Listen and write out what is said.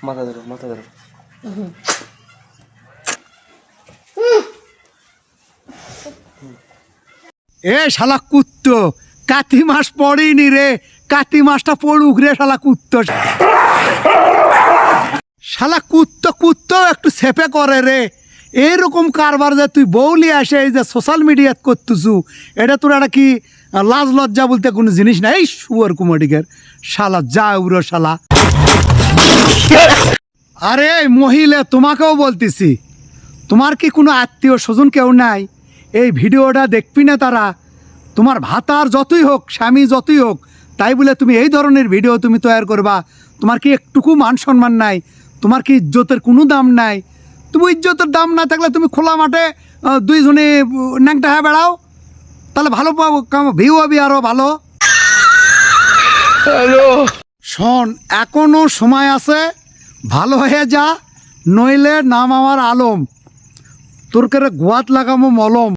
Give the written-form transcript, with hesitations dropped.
মাথা ধরো, মাথা ধরো। এ শালা কুত্তো, কাতি মাস পড়েনি রে, কাতি মাসটা পড়ুক রে শালা কুত্তো। শালা কুত্তো কুত্তো একটু সেপে করে রে। এইরকম কারবার যে তুই বউলি আসে এই যে সোশ্যাল মিডিয়াত করতেছু, এটা তোর একটা কি লাজ লজ্জা বলতে কোনো জিনিস নাই? এই শুয়ার কুমারিকের শালা, যা উড়ো শালা। আরে মহিলা, তোমাকেও বলতেছি, তোমার কি কোনো আত্মীয় স্বজন কেউ নাই? এই ভিডিওটা দেখবি না তারা? তোমার ভাতার যতই হোক, স্বামী যতই হোক, তাই বলে তুমি এই ধরনের ভিডিও তুমি তৈরি করবা? তোমার কি একটুকু মান সম্মান নাই? তোমার কি ইজ্জতের কোনো দাম নাই? তুমি ইজ্জতের দাম না থাকলে তুমি খোলা মাঠে দুইজনে ন্যাংটা হয়ে বেড়াও, তাহলে ভালো পাবো, ভিউ হবে আরও ভালো। শোন, এখনো সময় আছে, ভালো হয়ে যা, নইলে নাম আমার আলম, তোর করে গোয়াত লাগামো মলম।